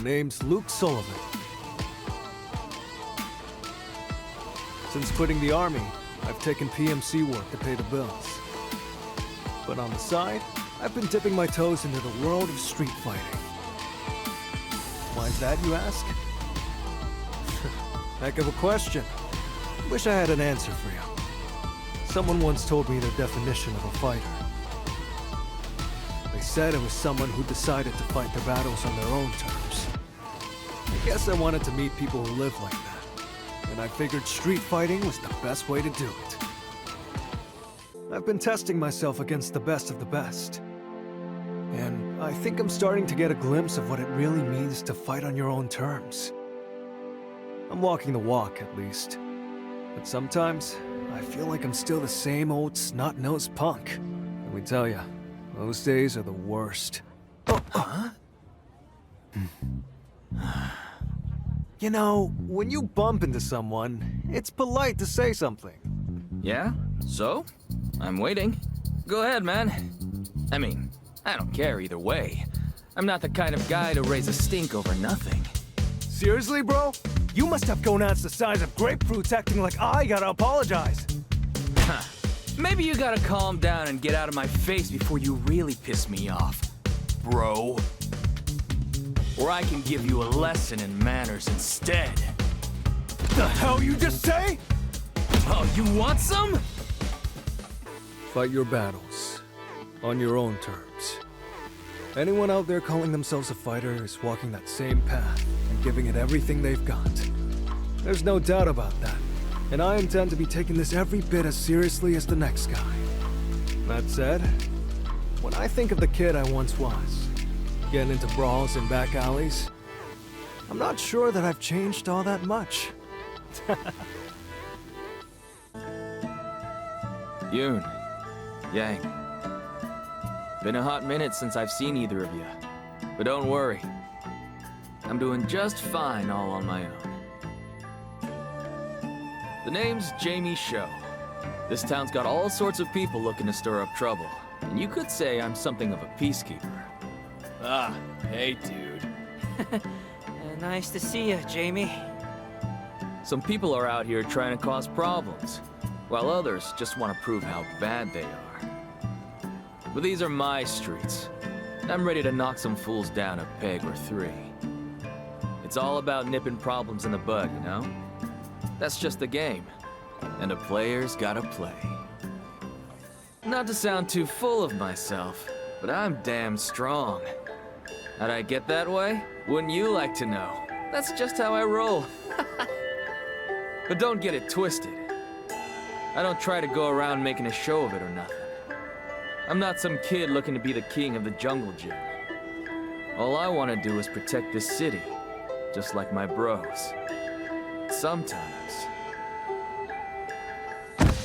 name's Luke Sullivan. Since quitting the army, I've taken PMC work to pay the bills. But on the side, I've been dipping my toes into the world of street fighting. Why's that, you ask? Heck of a question. Wish I had an answer for you. Someone once told me the definition of a fighter. They said it was someone who decided to fight their battles on their own terms. I guess I wanted to meet people who live like that, and I figured street fighting was the best way to do it. I've been testing myself against the best of the best. And I think I'm starting to get a glimpse of what it really means to fight on your own terms. I'm walking the walk, at least. But sometimes, I feel like I'm still the same old snot-nosed punk. Let me tell ya, those days are the worst. Huh? You know, when you bump into someone, it's polite to say something. Yeah? So? I'm waiting. Go ahead, man. I mean, I don't care either way. I'm not the kind of guy to raise a stink over nothing. Seriously, bro? You must have gonads the size of grapefruits acting like I gotta apologize. Huh. Maybe you gotta calm down and get out of my face before you really piss me off, bro. Or I can give you a lesson in manners instead. The hell you just say? Oh, you want some? Fight your battles on your own terms. Anyone out there calling themselves a fighter is walking that same path and giving it everything they've got. There's no doubt about that, and I intend to be taking this every bit as seriously as the next guy. That said, when I think of the kid I once was, getting into brawls in back alleys, I'm not sure that I've changed all that much. Yoon. Yang. Been a hot minute since I've seen either of you. But don't worry. I'm doing just fine all on my own. The name's Jamie Sho. This town's got all sorts of people looking to stir up trouble. And you could say I'm something of a peacekeeper. Ah, hey dude. Nice to see you, Jamie. Some people are out here trying to cause problems, while others just want to prove how bad they are. But these are my streets. I'm ready to knock some fools down a peg or three. It's all about nipping problems in the bud, you know? That's just the game. And a player's gotta play. Not to sound too full of myself, but I'm damn strong. How'd I get that way? Wouldn't you like to know? That's just how I roll. But don't get it twisted. I don't try to go around making a show of it or nothing. I'm not some kid looking to be the king of the jungle gym. All I want to do is protect this city, just like my bros. Sometimes.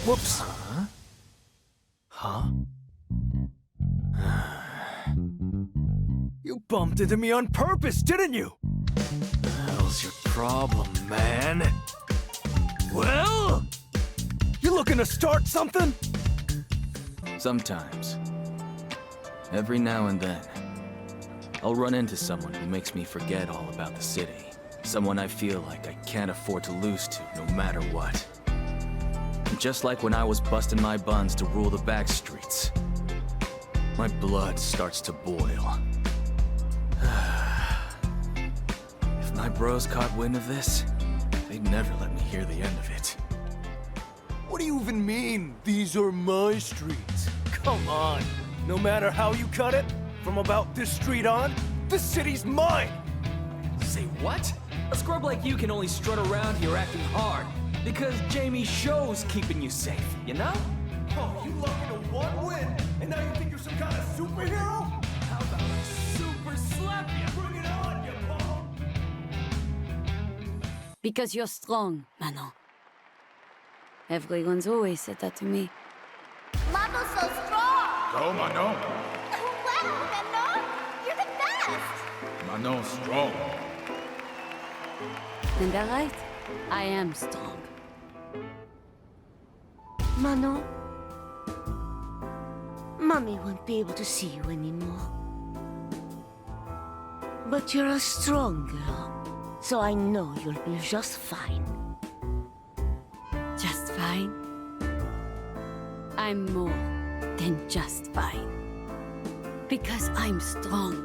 Whoops. Huh? You bumped into me on purpose, didn't you? The hell's your problem, man? Well? You looking to start something? Sometimes. Every now and then. I'll run into someone who makes me forget all about the city. Someone I feel like I can't afford to lose to, no matter what. And just like when I was busting my buns to rule the back streets, my blood starts to boil. If my bros caught wind of this, they'd never let me hear the end of it. What do you even mean, these are my streets? Come on. No matter how you cut it, from about this street on, this city's mine! Say what? A scrub like you can only strut around here acting hard because Jamie Sho's keeping you safe, you know? Oh, you lucky to one win, and now you think you're some kind of superhero? How about I super slap you? Bring it on, you bum! Because you're strong, Manon. Everyone's always said that to me. Manon's so strong! Go, Manon. Wow, Manon! You're the best! Manon strong. And that right? I am strong. Manon? Mommy won't be able to see you anymore. But you're a strong girl, so I know you'll be just fine. Just fine? I'm more than just fine. Because I'm strong.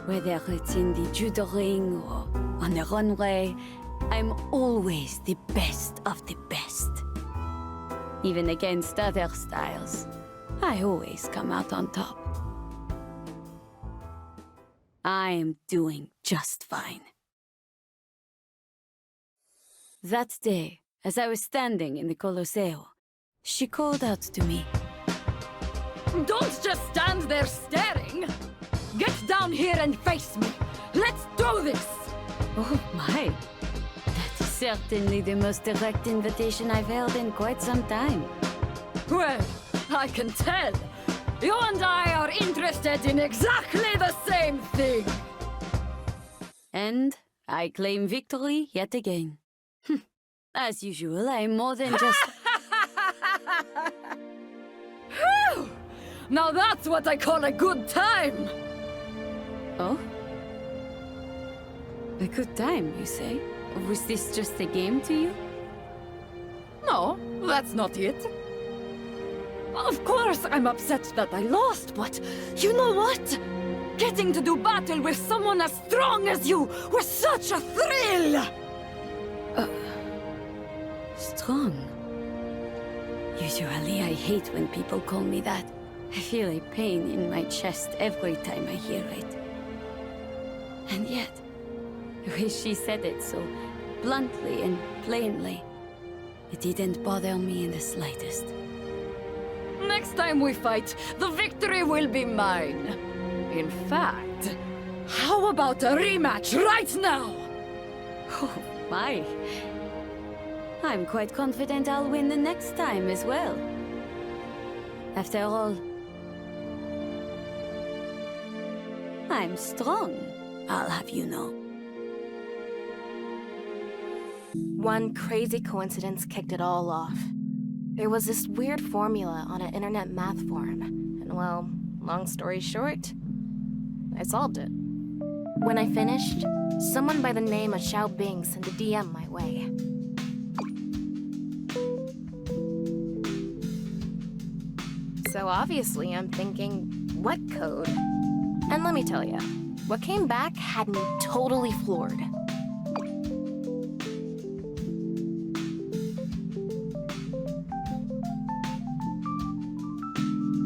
Whether it's in the judo ring or on the runway, I'm always the best of the best. Even against other styles, I always come out on top. I am doing just fine. That day, as I was standing in the Colosseo, she called out to me. Don't just stand there staring! Get down here and face me! Let's do this! Oh my! That is certainly the most direct invitation I've held in quite some time. Well, I can tell. You and I are interested in exactly the same thing! And I claim victory yet again. As usual, I'm more than just... Phew! Now that's what I call a good time! Oh? A good time, you say? Was this just a game to you? No, that's not it. Of course I'm upset that I lost, but you know what? Getting to do battle with someone as strong as you was such a thrill! Strong? Usually I hate when people call me that. I feel a pain in my chest every time I hear it. And yet, the way she said it so bluntly and plainly, it didn't bother me in the slightest. Next time we fight, the victory will be mine. In fact, how about a rematch right now? Oh my. I'm quite confident I'll win the next time as well. After all, I'm strong, I'll have you know. One crazy coincidence kicked it all off. There was this weird formula on an internet math forum, and well, long story short, I solved it. When I finished, someone by the name of Xiao Bing sent a DM my way. So obviously I'm thinking, what code? And let me tell you, what came back had me totally floored.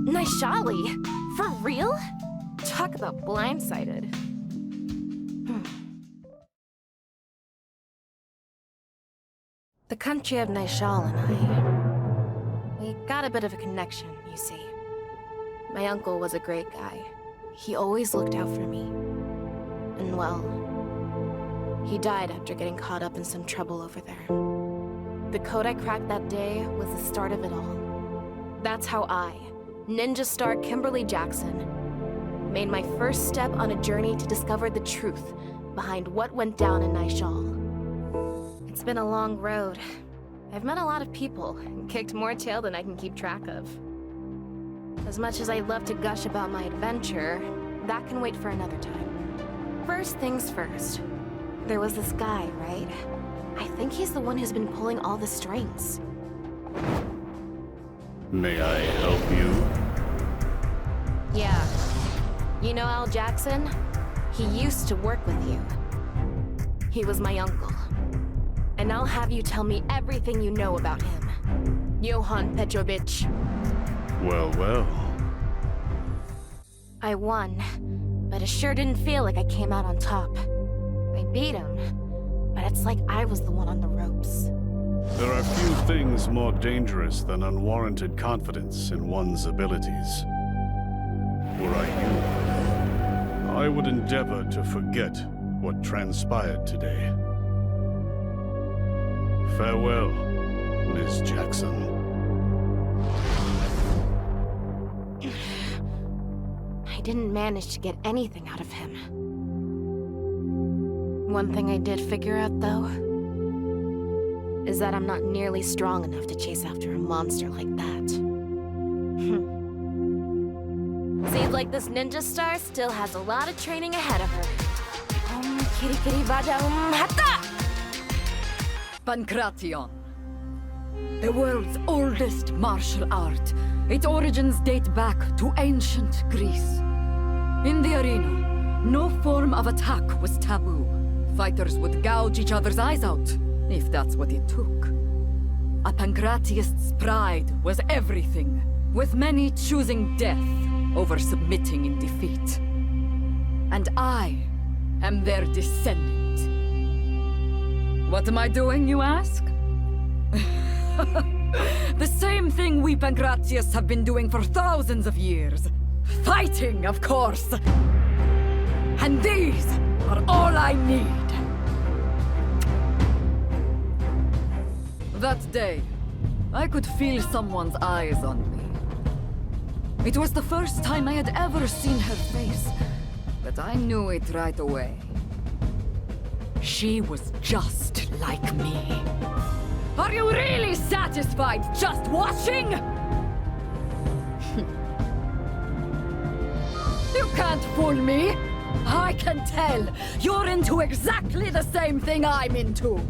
Naishali? For real? Talk about blindsided. The country of Naishal and I, we got a bit of a connection, you see. My uncle was a great guy. He always looked out for me. And well, he died after getting caught up in some trouble over there. The code I cracked that day was the start of it all. That's how I, ninja star Kimberly Jackson, made my first step on a journey to discover the truth behind what went down in Naishal. It's been a long road. I've met a lot of people and kicked more tail than I can keep track of. As much as I'd love to gush about my adventure, that can wait for another time. First things first. There was this guy, right? I think he's the one who's been pulling all the strings. May I help you? Yeah. You know Al Jackson? He used to work with you. He was my uncle. And I'll have you tell me everything you know about him. Johann Petrovich. Well, well. I won, but it sure didn't feel like I came out on top. I beat him, but it's like I was the one on the ropes. There are few things more dangerous than unwarranted confidence in one's abilities. Were I you, I would endeavor to forget what transpired today. Farewell, Ms. Jackson. I didn't manage to get anything out of him. One thing I did figure out, though, is that I'm not nearly strong enough to chase after a monster like that. See, kid like this ninja star still has a lot of training ahead of her. Kitty kitty baja hata! Pancration. The world's oldest martial art. Its origins date back to ancient Greece. In the arena, no form of attack was taboo. Fighters would gouge each other's eyes out, if that's what it took. A pancratiast's pride was everything, with many choosing death over submitting in defeat. And I am their descendant. What am I doing, you ask? The same thing we pancratiasts have been doing for thousands of years. Fighting, of course. And these are all I need. That day, I could feel someone's eyes on me. It was the first time I had ever seen her face, but I knew it right away. She was just like me. Are you really satisfied just watching? You can't fool me. I can tell. You're into exactly the same thing I'm into.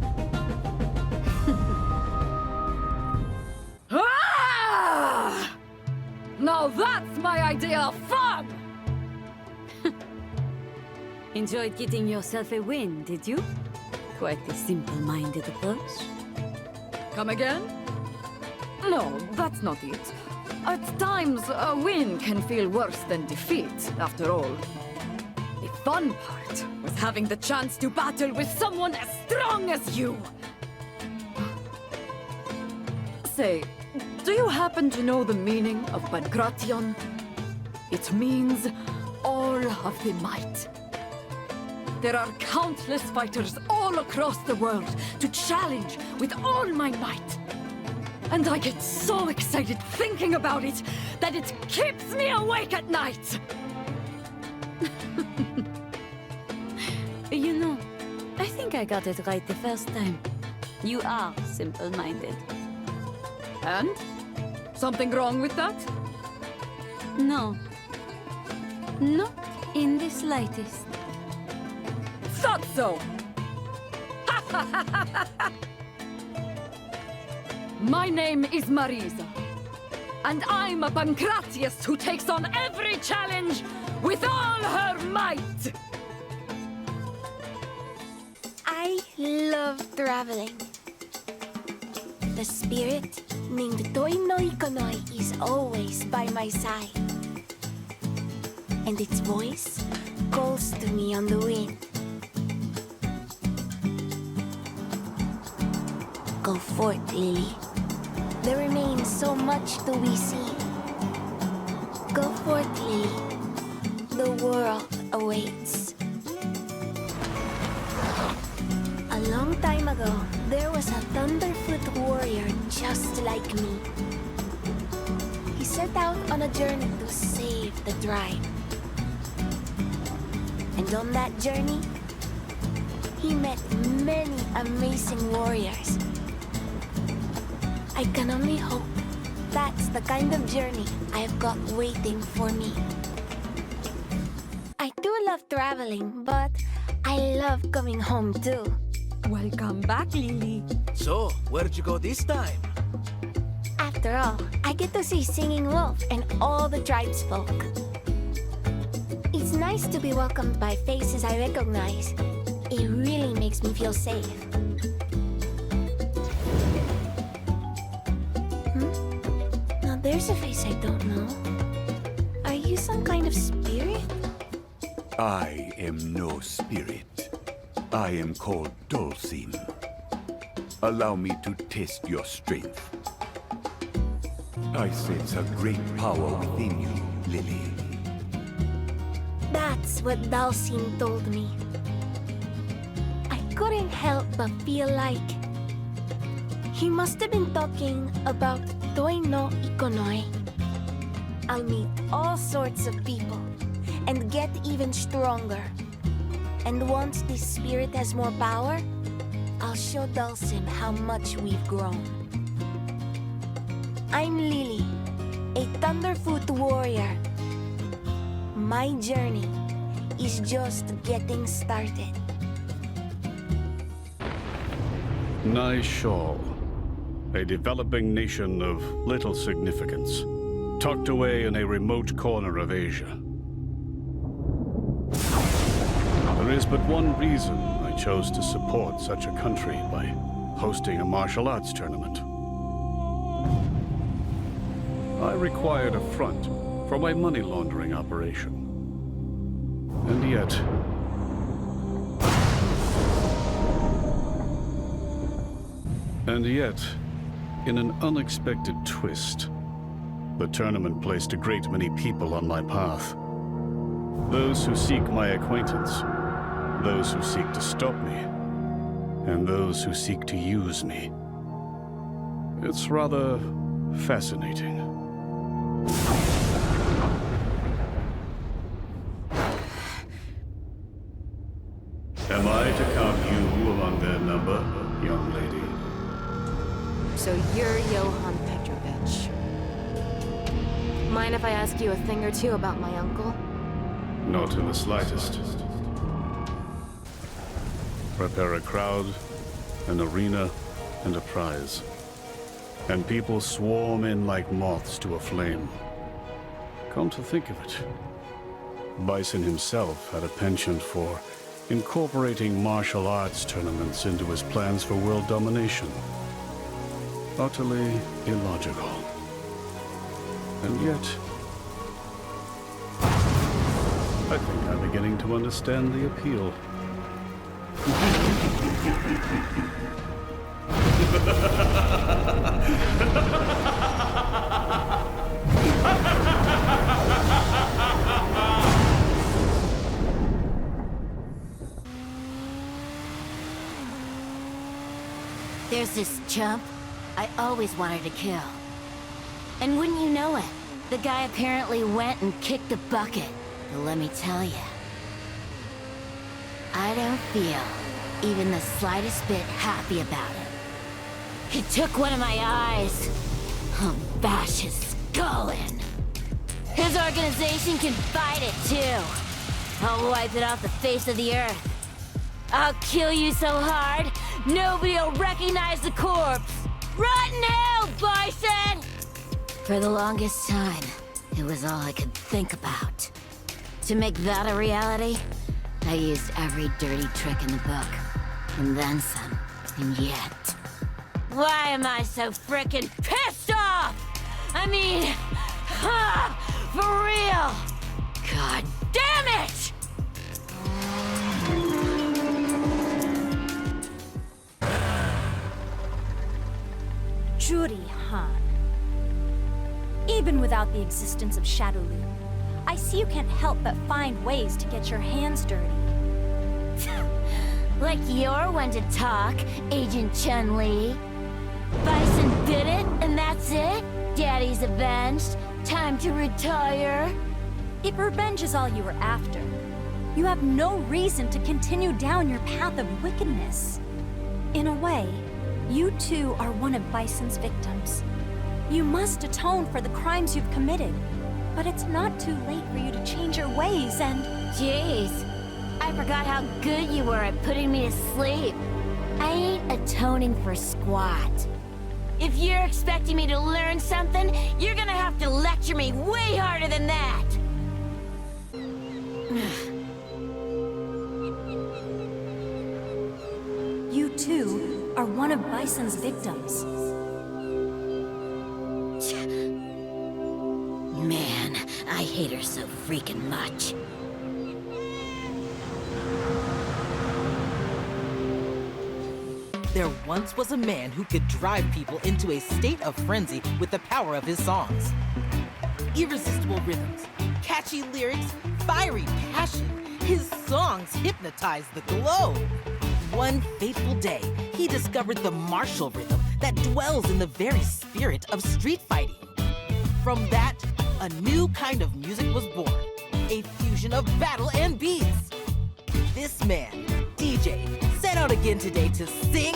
Ah! Now that's my idea of fun! Enjoyed getting yourself a win, did you? Quite a simple-minded approach. Come again? No, that's not it. At times, a win can feel worse than defeat, after all. The fun part was having the chance to battle with someone as strong as you! Say, do you happen to know the meaning of pancration? It means all of the might. There are countless fighters all across the world to challenge with all my might. And I get so excited thinking about it that it keeps me awake at night! You know, I think I got it right the first time. You are simple-minded. And? Something wrong with that? No. Not in the slightest. Thought so! My name is Marisa, and I'm a pancratiast who takes on every challenge with all her might! I love traveling. The spirit named Toi no Ikonoi is always by my side. And its voice calls to me on the wind. Go forth, Lily. There remains so much to be seen. Go forth, Lily. The world awaits. A long time ago, there was a Thunderfoot warrior just like me. He set out on a journey to save the tribe. And on that journey, he met many amazing warriors. I can only hope that's the kind of journey I've got waiting for me. I do love traveling, but I love coming home too. Welcome back, Lily. So, where'd you go this time? After all, I get to see Singing Wolf and all the tribesfolk. It's nice to be welcomed by faces I recognize. It really makes me feel safe. Now there's a face I don't know. Are you some kind of spirit? I am no spirit. I am called Dhalsim. Allow me to test your strength. I sense a great power within you, Lily. That's what Dhalsim told me. I couldn't help but feel like he must have been talking about Toi no Ikonoi. I'll meet all sorts of people and get even stronger. And once this spirit has more power, I'll show Dhalsim how much we've grown. I'm Lily, a Thunderfoot warrior. my journey is just getting started. Naishal, a developing nation of little significance, tucked away in a remote corner of Asia. There is but one reason I chose to support such a country by hosting a martial arts tournament. I required a front for my money laundering operation. And yet... in an unexpected twist, the tournament placed a great many people on my path. Those who seek my acquaintance, those who seek to stop me, and those who seek to use me. It's rather fascinating. Am I to count you among their number, young lady? So you're Johann Petrovich. Mind if I ask you a thing or two about my uncle? Not in the slightest. Prepare a crowd, an arena, and a prize. And people swarm in like moths to a flame. Come to think of it, Bison himself had a penchant for incorporating martial arts tournaments into his plans for world domination. Utterly illogical. And yet, I think I'm beginning to understand the appeal. There's this chump I always wanted to kill. And wouldn't you know it, the guy apparently went and kicked the bucket. But let me tell you, I don't feel even the slightest bit happy about it. He took one of my eyes. I'll bash his skull in. His organization can fight it too. I'll wipe it off the face of the earth. I'll kill you so hard, nobody'll recognize the corpse. Rot in hell, Bison! For the longest time, it was all I could think about. To make that a reality, I used every dirty trick in the book. And then some. And yet... why am I so frickin' pissed off? I mean... for real! God damn it! Juri, Han. Even without the existence of Shadowloo, I see you can't help but find ways to get your hands dirty. Like you're one to talk, Agent Chun-li. Bison did it, and that's it? Daddy's avenged? Time to retire? If revenge is all you were after, you have no reason to continue down your path of wickedness. In a way, you too are one of Bison's victims. You must atone for the crimes you've committed, but it's not too late for you to change your ways and... Jeez, I forgot how good you were at putting me to sleep. I ain't atoning for squat. If you're expecting me to learn something, you're gonna have to lecture me way harder than that! You too are one of Bison's victims. Man, I hate her so freaking much. There once was a man who could drive people into a state of frenzy with the power of his songs. Irresistible rhythms, catchy lyrics, fiery passion. His songs hypnotized the globe. One fateful day, he discovered the martial rhythm that dwells in the very spirit of street fighting. From that, a new kind of music was born, a fusion of battle and beats. This man, DJ, set out again today to sing,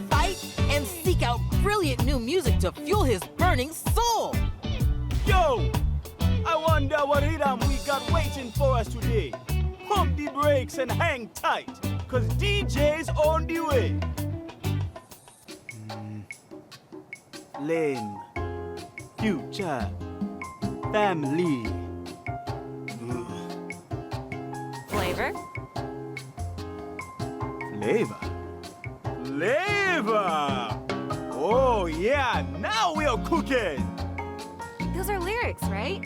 fight, and seek out brilliant new music to fuel his burning soul. Yo! I want wonder what rhythm we got waiting for us today. Pump the brakes and hang tight, cause DJ's on the way. Lane, future, family. Flavor? Flavor? Flavor! Oh yeah, now we are cooking! Those are lyrics, right?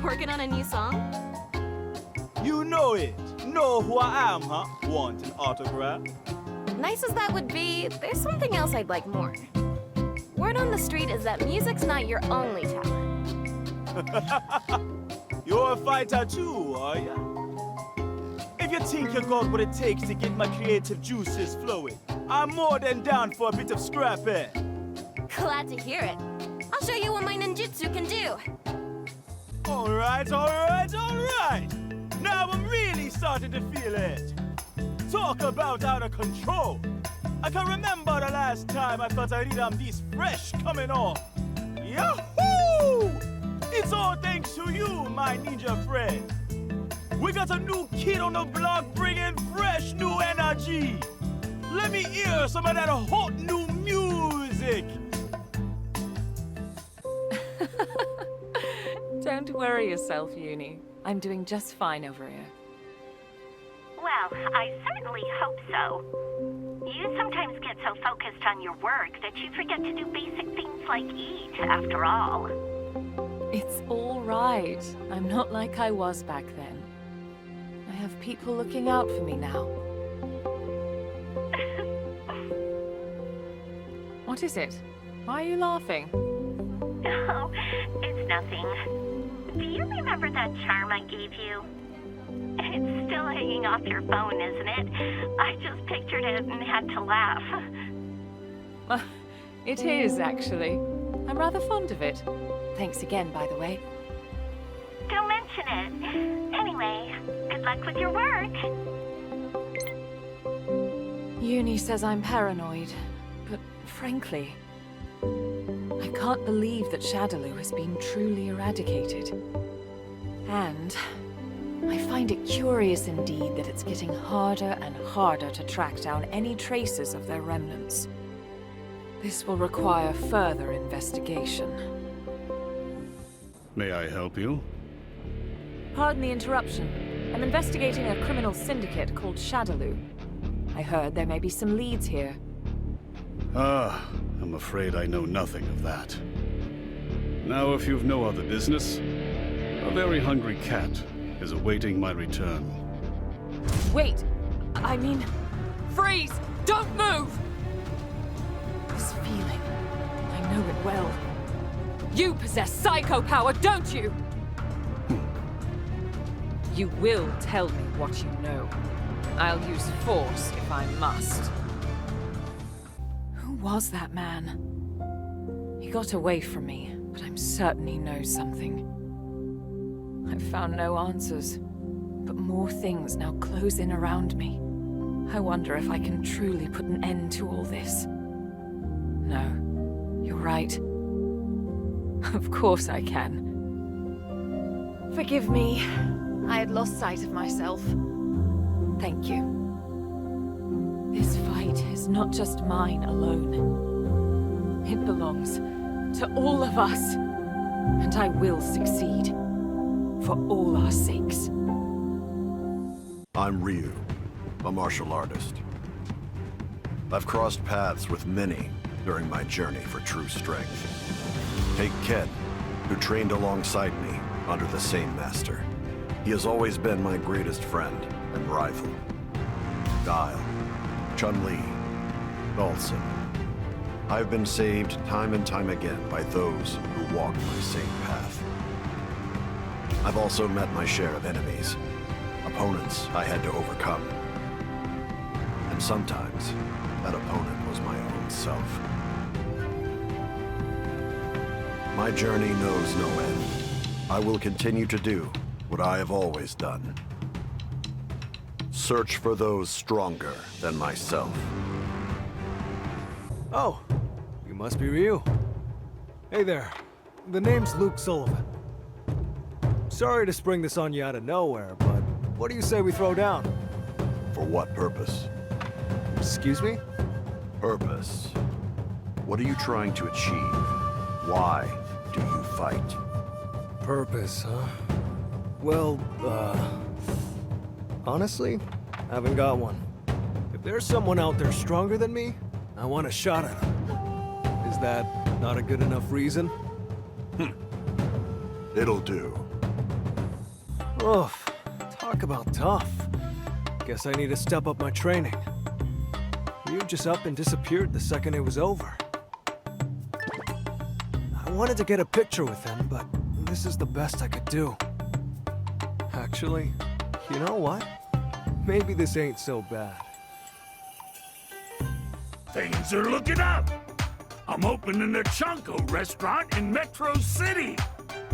Working on a new song? You know it. Know who I am, huh? Want an autograph? Nice as that would be, there's something else I'd like more. Word on the street is that music's not your only talent. You're a fighter too, are ya? If you think you got what it takes to get my creative juices flowing, I'm more than down for a bit of scrapping. Glad to hear it. I'll show you what my ninjutsu can do. Alright. Now I'm really starting to feel it. Talk about out of control. I can remember the last time I thought I read this fresh coming off. Yahoo! It's all thanks to you, my ninja friend. We got a new kid on the block bringing fresh new energy. Let me hear some of that hot new music. Don't worry yourself, Uni. I'm doing just fine over here. Well, I certainly hope so. You sometimes get so focused on your work that you forget to do basic things like eat, after all. It's all right. I'm not like I was back then. I have people looking out for me now. What is it? Why are you laughing? Oh, it's nothing. Do you remember that charm I gave you? It's still hanging off your phone, isn't it? I just pictured it and had to laugh. It is, actually. I'm rather fond of it. Thanks again, by the way. Don't mention it. Anyway, good luck with your work. Uni says I'm paranoid, but frankly, I can't believe that Shadaloo has been truly eradicated. And I find it curious indeed that it's getting harder and harder to track down any traces of their remnants. This will require further investigation. May I help you? Pardon the interruption. I'm investigating a criminal syndicate called Shadaloo. I heard there may be some leads here. I'm afraid I know nothing of that. Now, if you've no other business, a very hungry cat is awaiting my return. Wait! I mean, freeze! Don't move! This feeling, I know it well. You possess psycho power, don't you? You will tell me what you know. I'll use force if I must. Who was that man? He got away from me, but I'm certain he knows something. I've found no answers, but more things now close in around me. I wonder if I can truly put an end to all this. No, you're right. Of course I can. Forgive me. I had lost sight of myself. Thank you. This fight is not just mine alone. It belongs to all of us. And I will succeed. For all our sakes. I'm Ryu, a martial artist. I've crossed paths with many during my journey for true strength. Take Ken, who trained alongside me under the same master. He has always been my greatest friend and rival. Guile, Chun-li, Dhalsim. I've been saved time and time again by those who walk my same path. I've also met my share of enemies, opponents I had to overcome. And sometimes, that opponent was my own self. My journey knows no end. I will continue to do what I have always done. Search for those stronger than myself. Oh, you must be Ryu. Hey there, the name's Luke Sullivan. Sorry to spring this on you out of nowhere, but what do you say we throw down? For what purpose? Excuse me? Purpose. What are you trying to achieve? Why do you fight? Purpose, huh? Well, honestly, I haven't got one. If there's someone out there stronger than me, I want a shot at him. Is that not a good enough reason? It'll do. Oof, talk about tough. Guess I need to step up my training. You just up and disappeared the second it was over. I wanted to get a picture with him, but this is the best I could do. Actually, you know what? Maybe this ain't so bad. Things are looking up. I'm opening a Chunko restaurant in Metro City.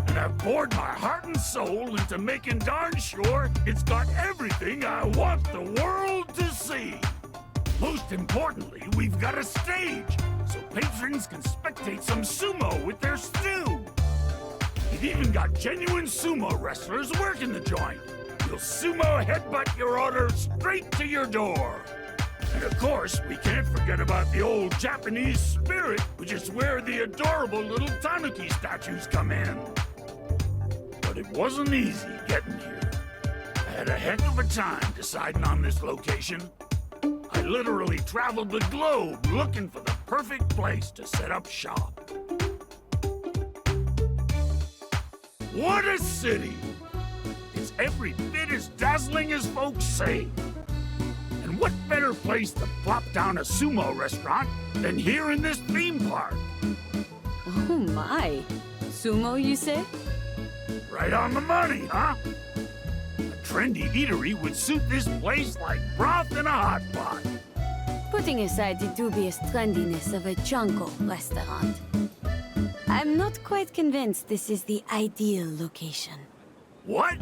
And I've poured my heart and soul into making darn sure it's got everything I want the world to see. Most importantly, we've got a stage, so patrons can spectate some sumo with their stew. We've even got genuine sumo wrestlers working the joint. You'll sumo headbutt your order straight to your door. And of course, we can't forget about the old Japanese spirit, which is where the adorable little tanuki statues come in. But it wasn't easy getting here. I had a heck of a time deciding on this location. I literally traveled the globe looking for the perfect place to set up shop. What a city! It's every bit as dazzling as folks say. And what better place to plop down a sumo restaurant than here in this theme park? Oh my. Sumo, you say? Right on the money, huh? A trendy eatery would suit this place like broth in a hot pot. Putting aside the dubious trendiness of a Chunko restaurant, I'm not quite convinced this is the ideal location. What?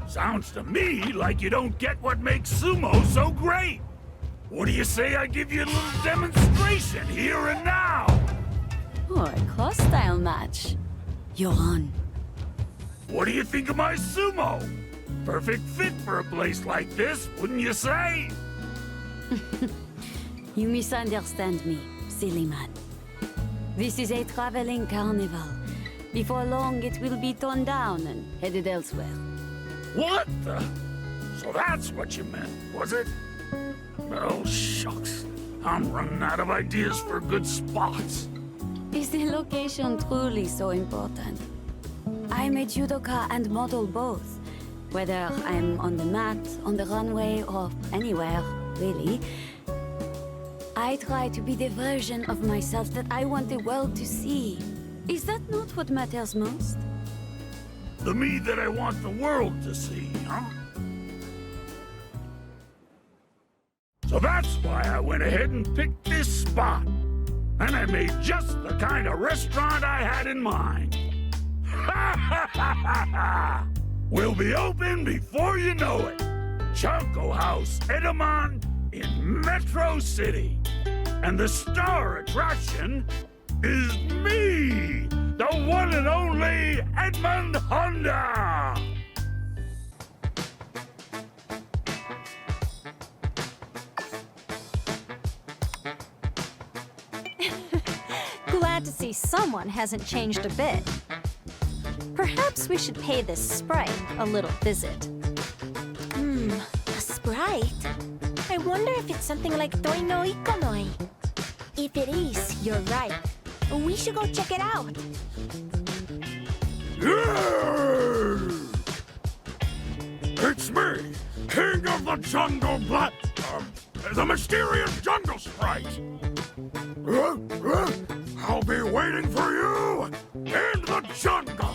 Sounds to me like you don't get what makes sumo so great. What do you say I give you a little demonstration here and now? Oh, a cross-style match. You're on. What do you think of my sumo? Perfect fit for a place like this, wouldn't you say? You misunderstand me, silly man. This is a traveling carnival. Before long, it will be torn down and headed elsewhere. What the? So that's what you meant, was it? Oh, shucks. I'm running out of ideas for good spots. Is the location truly so important? I'm a judoka and model both. Whether I'm on the mat, on the runway, or anywhere, really. I try to be the version of myself that I want the world to see. Is that not what matters most? The me that I want the world to see, huh? So that's why I went ahead and picked this spot. And I made just the kind of restaurant I had in mind. Ha ha ha ha ha! We'll be open before you know it. Chunko House Edamon in Metro City. And the star attraction is me, the one and only Edmund Honda! Glad to see someone hasn't changed a bit. Perhaps we should pay this sprite a little visit. A sprite? I wonder if it's something like Toi no Ikonoi. If it is, you're right. We should go check it out. It's me, King of the Jungle Blood, the mysterious Jungle Sprite. I'll be waiting for you in the jungle.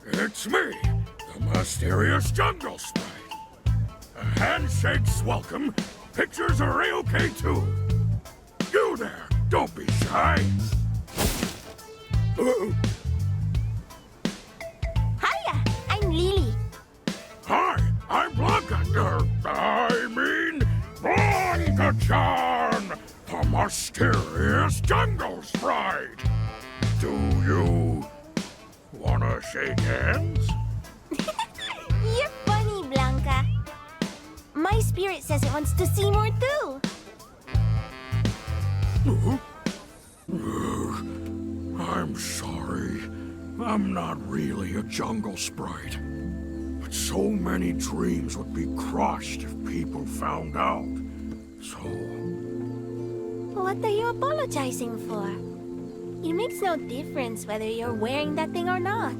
It's me, the mysterious Jungle Sprite. Handshakes welcome. Pictures are A-okay too. You there, don't be shy. Hiya, I'm Lily. Hi, I'm Blanka. Blanka-chan, the mysterious Jungle Sprite. Do you wanna shake hands? You're funny, Blanka. My spirit says it wants to see more too. I'm sorry. I'm not really a jungle sprite. But so many dreams would be crushed if people found out. So... What are you apologizing for? It makes no difference whether you're wearing that thing or not.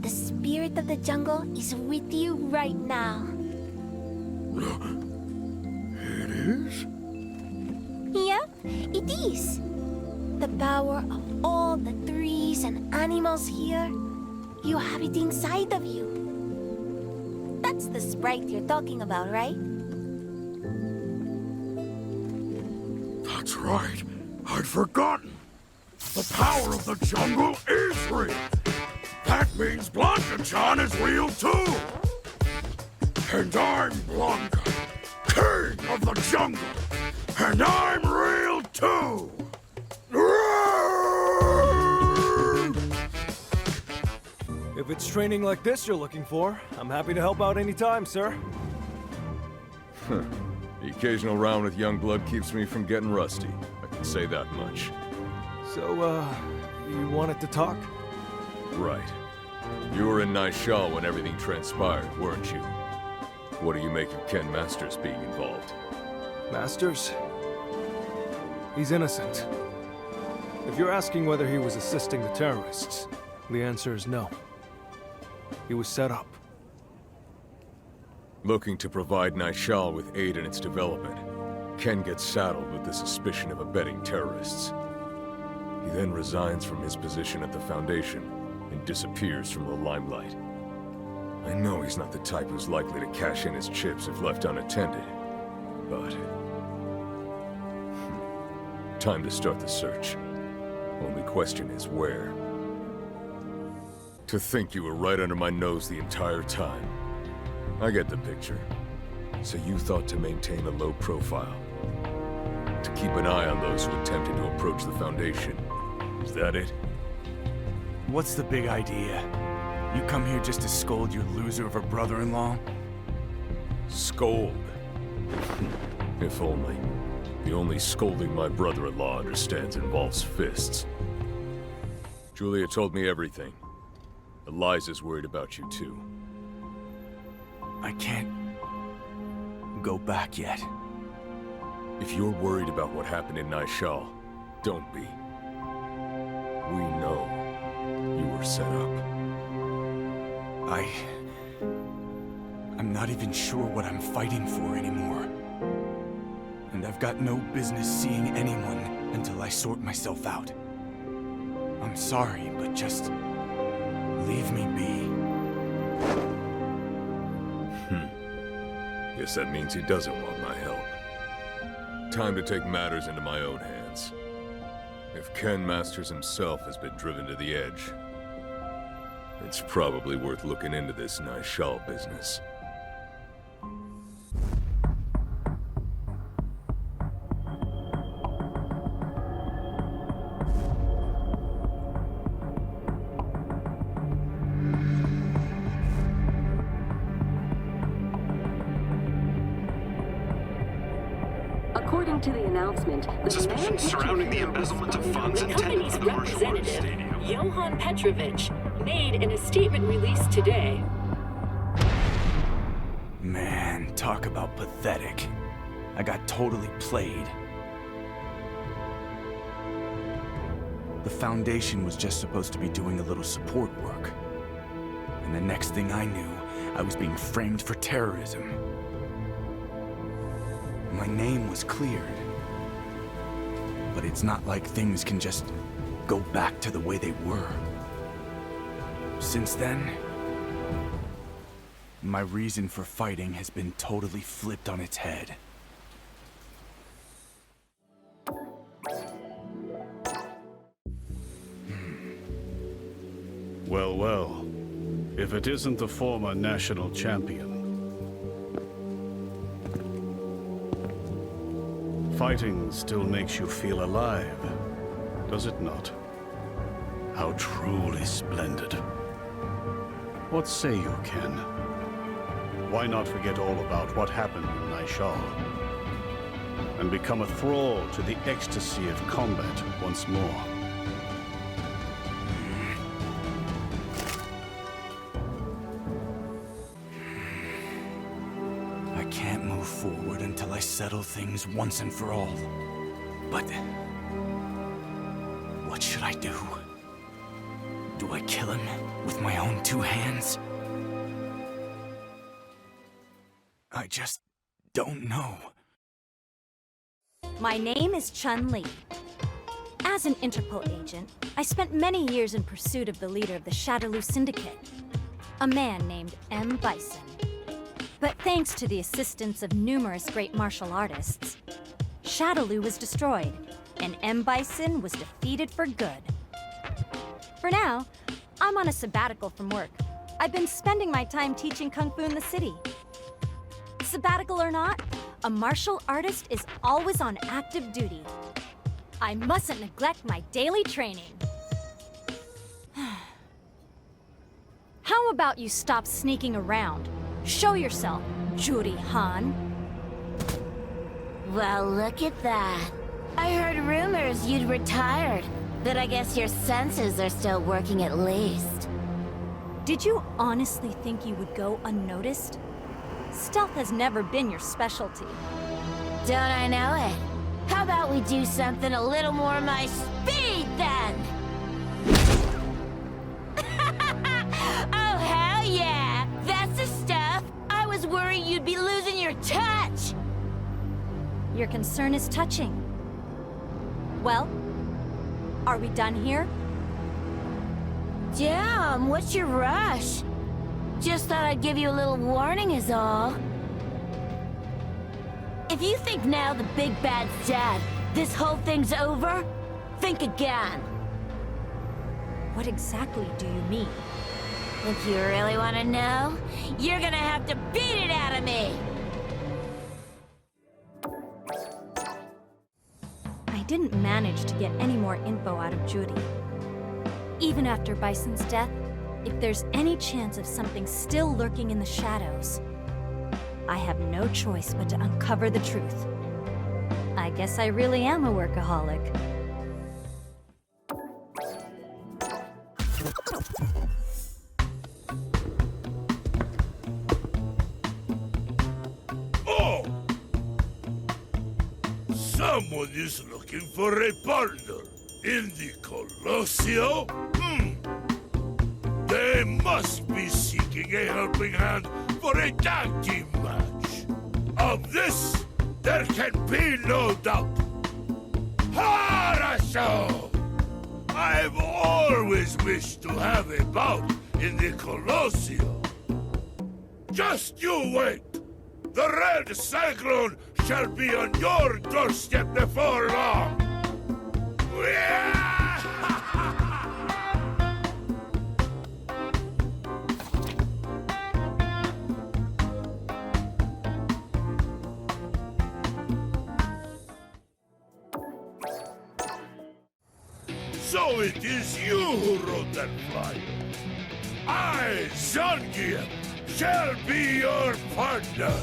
The spirit of the jungle is with you right now. It is? Yep, it is. The power of all the trees and animals here, you have it inside of you. That's the sprite you're talking about, right? That's right. I'd forgotten. The power of the jungle is real. That means Blanka-chan is real too. And I'm Blanka, king of the jungle. And I'm real too. If it's training like this you're looking for, I'm happy to help out anytime, sir. The occasional round with young blood keeps me from getting rusty. I can say that much. So, you wanted to talk? Right. You were in Naishal when everything transpired, weren't you? What do you make of Ken Masters being involved? Masters? He's innocent. If you're asking whether he was assisting the terrorists, the answer is no. He was set up. Looking to provide Naishal with aid in its development, Ken gets saddled with the suspicion of abetting terrorists. He then resigns from his position at the Foundation and disappears from the limelight. I know he's not the type who's likely to cash in his chips if left unattended, but... time to start the search. Only question is where. To think you were right under my nose the entire time. I get the picture. So you thought to maintain a low profile. To keep an eye on those who attempted to approach the Foundation. Is that it? What's the big idea? You come here just to scold your loser of a brother-in-law? Scold? If only. The only scolding my brother-in-law understands involves fists. Julia told me everything. Eliza's worried about you too. I can't go back yet. If you're worried about what happened in Naishal, don't be. We know you were set up. I'm not even sure what I'm fighting for anymore. And I've got no business seeing anyone until I sort myself out. I'm sorry, but just leave me be. Guess that means he doesn't want my help. Time to take matters into my own hands. If Ken Masters himself has been driven to the edge, it's probably worth looking into this Naishal business. According to the announcement, the suspicions surrounding the embezzlement of funds the intended company's for the martial arts representative, stadium. Johan Petrovich, made in a statement released today. Man, talk about pathetic. I got totally played. The Foundation was just supposed to be doing a little support work. And the next thing I knew, I was being framed for terrorism. My name was cleared. But it's not like things can just go back to the way they were. Since then, my reason for fighting has been totally flipped on its head. Well, well. If it isn't the former national champion. Fighting still makes you feel alive, does it not? How truly splendid. What say you, Ken? Why not forget all about what happened in Naishal and become a thrall to the ecstasy of combat once more? I can't move forward until I settle things once and for all. But what should I do? Do I kill him with my own two hands? I just don't know. My name is Chun-li. As an Interpol agent, I spent many years in pursuit of the leader of the Shadaloo Syndicate, a man named M. Bison. But thanks to the assistance of numerous great martial artists, Shadaloo was destroyed, and M. Bison was defeated for good. For now, I'm on a sabbatical from work. I've been spending my time teaching Kung Fu in the city. Sabbatical or not, a martial artist is always on active duty. I mustn't neglect my daily training. How about you stop sneaking around? Show yourself, Juri Han. Well, look at that. I heard rumors you'd retired, but I guess your senses are still working at least. Did you honestly think you would go unnoticed? Stealth has never been your specialty. Don't I know it? How about we do something a little more my speed, then? Oh, hell yeah! That's the stuff! I was worried you'd be losing your touch! Your concern is touching. Well, are we done here? Damn, what's your rush? Just thought I'd give you a little warning is all. If you think now the big bad's dead, this whole thing's over, think again. What exactly do you mean? If you really want to know, you're gonna have to beat it out of me! I didn't manage to get any more info out of Juri. Even after Bison's death, if there's any chance of something still lurking in the shadows, I have no choice but to uncover the truth. I guess I really am a workaholic. Oh! Someone is looking for a partner in the Colossio? They must be seeking a helping hand for a tag team match. Of this, there can be no doubt. Harasho! I've always wished to have a bout in the Colossio. Just you wait. The Red Cyclone shall be on your doorstep before long. So it is you who wrote that flyer. I, Zangief, shall be your partner.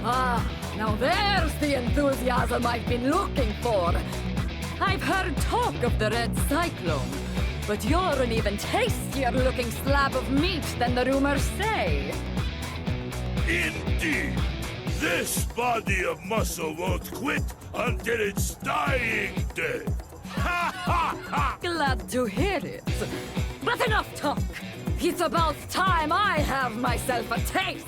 Ah, now there's the enthusiasm I've been looking for. I've heard talk of the Red Cyclone, but you're an even tastier-looking slab of meat than the rumors say. Indeed. This body of muscle won't quit until its dying day. Ha ha ha! Glad to hear it. But enough talk. It's about time I have myself a taste.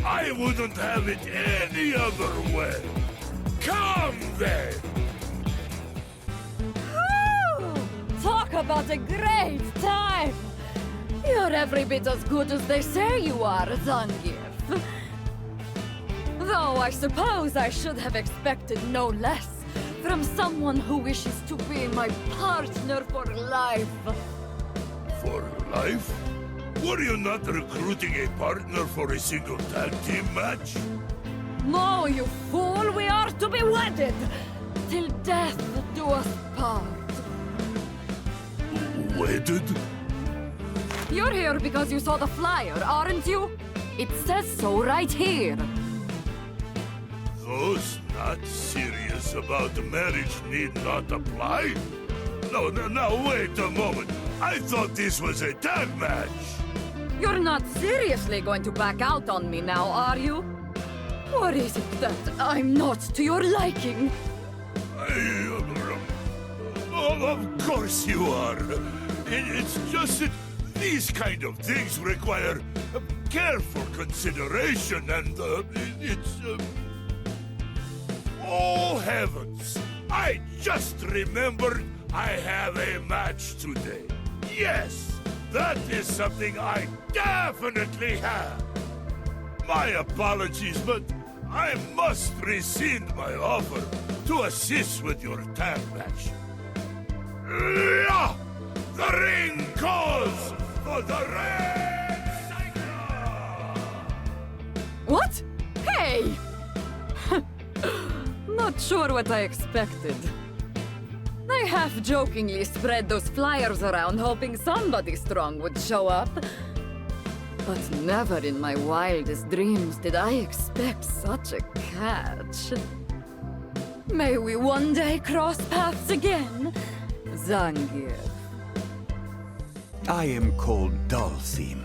I wouldn't have it any other way. Come then! Talk about a great time! You're every bit as good as they say you are, Zangief. Though I suppose I should have expected no less from someone who wishes to be my partner for life. For life? Were you not recruiting a partner for a single tag team match? No, you fool! We are to be wedded! Till death do us part. waited? You're here because you saw the flyer, aren't you? It says so right here. Those not serious about marriage need not apply? No, now wait a moment. I thought this was a tag match. You're not seriously going to back out on me now, are you? Or is it that I'm not to your liking? Of course you are. It's just that these kind of things require careful consideration and Oh heavens! I just remembered I have a match today. Yes, that is something I definitely have. My apologies, but I must rescind my offer to assist with your tag match. Yeah! The ring calls for the Red Cyclone! What? Hey! Not sure what I expected. I half-jokingly spread those flyers around hoping somebody strong would show up. But never in my wildest dreams did I expect such a catch. May we one day cross paths again, Zangief. I am called Dhalsim.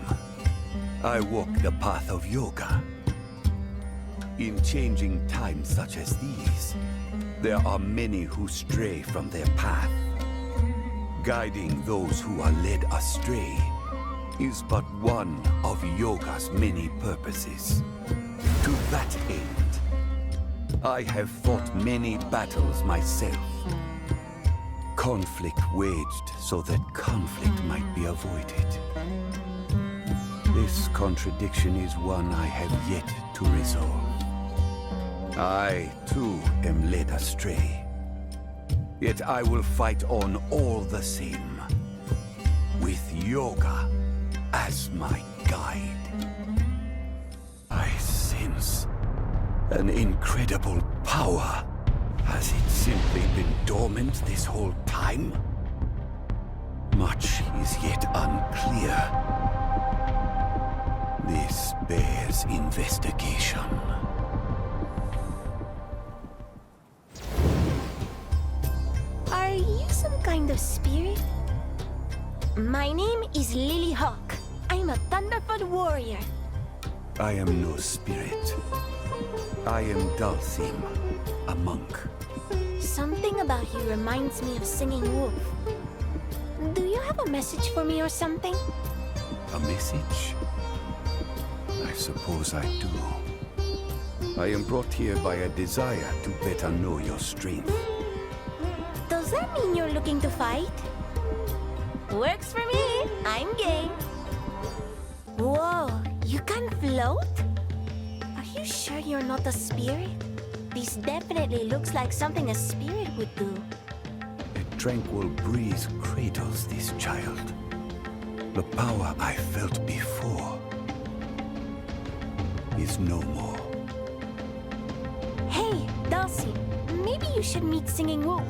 I walk the path of yoga. In changing times such as these, there are many who stray from their path. Guiding those who are led astray is but one of yoga's many purposes. To that end, I have fought many battles myself. Conflict waged so that conflict might be avoided. This contradiction is one I have yet to resolve. I, too, am led astray. Yet I will fight on all the same, with yoga as my guide. I sense an incredible power. Has it simply been dormant this whole time? Much is yet unclear. This bears investigation. Are you some kind of spirit? My name is Lily Hawk. I'm a Thunderfoot warrior. I am no spirit. I am Dhalsim, a monk. Something about you reminds me of Singing Wolf. Do you have a message for me or something? A message? I suppose I do. I am brought here by a desire to better know your strength. Does that mean you're looking to fight? Works for me. I'm game. Whoa, you can float? Are you sure you're not a spirit? This definitely looks like something a spirit would do. A tranquil breeze cradles this child. The power I felt before is no more. Hey, Dhalsim, maybe you should meet Singing Wolf.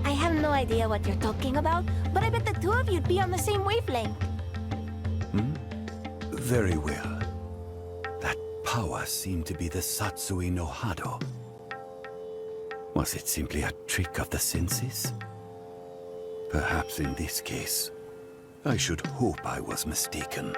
I have no idea what you're talking about, but I bet the two of you'd be on the same wavelength. Very well. That power seemed to be the Satsui no Hado. Was it simply a trick of the senses? Perhaps in this case, I should hope I was mistaken.